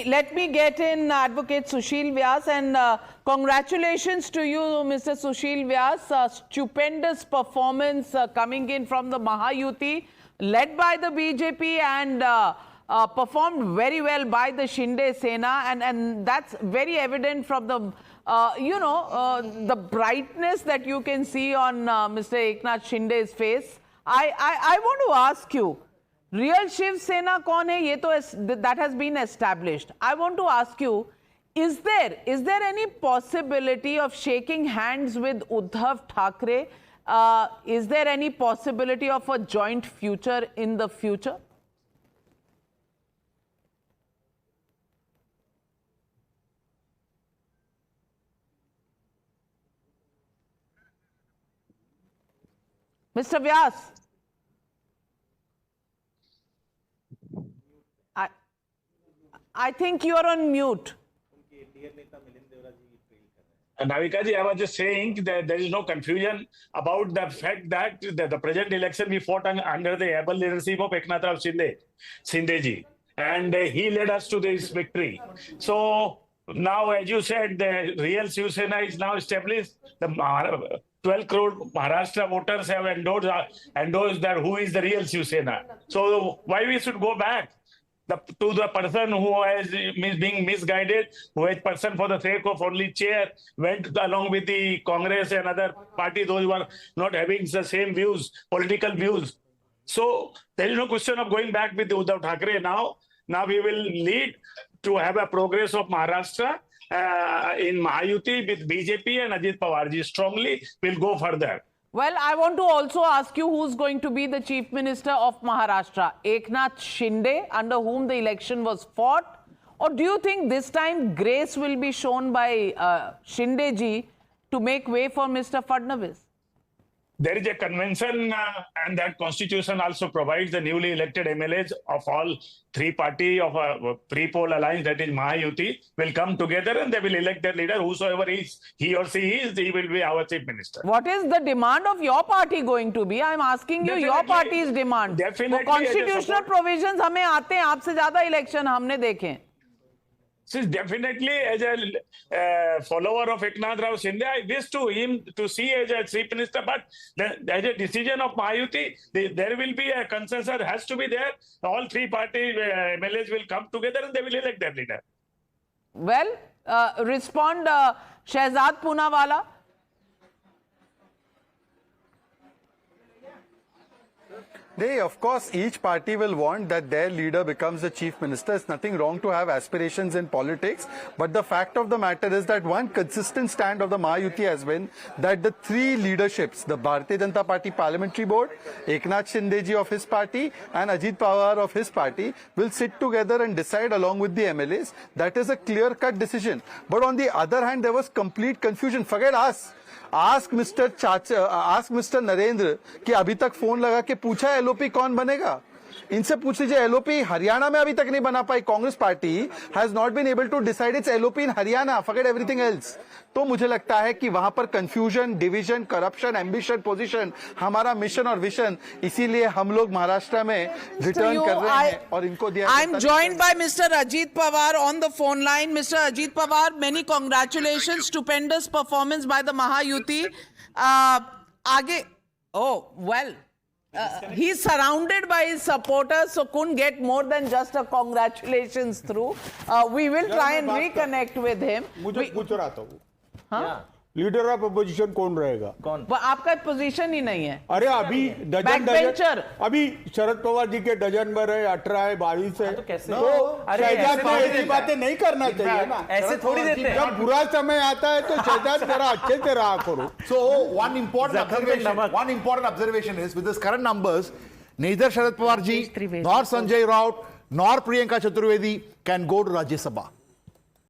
let me get in Advocate Sushil Vyas, and congratulations to you, Mr. Sushil Vyas. Stupendous performance coming in from the Mahayuti, led by the BJP and performed very well by the Shinde Sena, and that's very evident from the the brightness that you can see on Mr. Eknath Shinde's face. I want to ask you, real Shiv Sena kaun hai? Ye to that has been established. I want to ask you, is there any possibility of shaking hands with Uddhav Thackeray? Is there any possibility of a joint future in the future? Mr. Vyas, I think you are on mute. Navika ji, I was just saying that there is no confusion about the fact that the present election we fought under the able leadership of Eknath Rao Shinde ji, and he led us to this victory. So now, as you said, the real Shiv Sena is now established. The 12 crore Maharashtra voters have endorsed that who is the real Shiv Sena. So why we should go back to the person who has being misguided, who is person for the sake of only chair, went along with the Congress and other parties, those who are not having the same views, political views. So there is no question of going back with Uddhav Thackeray now. Now we will lead to have a progress of Maharashtra in Mahayuti with BJP and Ajit Pawar ji strongly will go further. Well, I want to also ask you who's going to be the Chief Minister of Maharashtra, Eknath Shinde, under whom the election was fought? Or do you think this time grace will be shown by Shinde ji to make way for Mr. Fadnavis? There is a convention and that constitution also provides the newly elected MLAs of all three party of a pre-poll alliance, that is Mahayuti, will come together and they will elect their leader. Whosoever he or she is, he will be our chief minister. What is the demand of your party going to be? I am asking you, your party's demand. Definitely. Constitutional provisions हमें आते हैं, आपसे ज़्यादा election हमने देखे. So definitely, as a follower of Eknath Rao Shinde, I wish to see as a chief minister, but as a decision of Mahayuti, there will be a consensus, has to be there. All three party MLAs will come together and they will elect their leader. Well, respond Shehzad Poonawala. Of course, each party will want that their leader becomes the chief minister. It's nothing wrong to have aspirations in politics. But the fact of the matter is that one consistent stand of the Mahayuti has been that the three leaderships, the Bharatiya Janata Party Parliamentary Board, Eknath Shinde ji of his party and Ajit Pawar of his party will sit together and decide along with the MLAs. That is a clear-cut decision. But on the other hand, there was complete confusion. Forget us. Ask Mr. Narendra कि अभी तक phone लगा के पूछा LOP कौन बनेगा. इनसे पूछ लीजिए, एलओपी हरियाणा में अभी तक नहीं बना पाई. Congress party has not been able to decide its LOP in Haryana. Forget everything else. तो मुझे लगता है कि वहां पर confusion, division, corruption, ambition, position हमारा मिशन और विजन, इसीलिए हम लोग महाराष्ट्र में रिटर्न कर रहे हैं और इनको दिया. I am joined by mister Ajit Pawar on the phone line. Mister Ajit Pawar, many congratulations, stupendous performance by the Mahayuti. आगे well, he's surrounded by his supporters, so couldn't get more than just a congratulations through. We will try and reconnect with him. मुझे पूछ रहा था वो, हाँ, leader of opposition कौन रहेगा? कौन? आपका पोजीशन ही नहीं है. अरे अभी डजन अभी शरद पवार जी के डजन भर है, 18 है, 22 है. तो कैसे? ऐसी बातें नहीं करना चाहिए ना. ऐसे थोड़ी देते हैं. जब बुरा समय आता है तो शहजाद जरा अच्छे से रहा करो. So one important observation is, with this current numbers, neither Sharad Pawar ji, nor Sanjay Raut, nor Priyanka Chaturvedi can go to Rajya Sabha.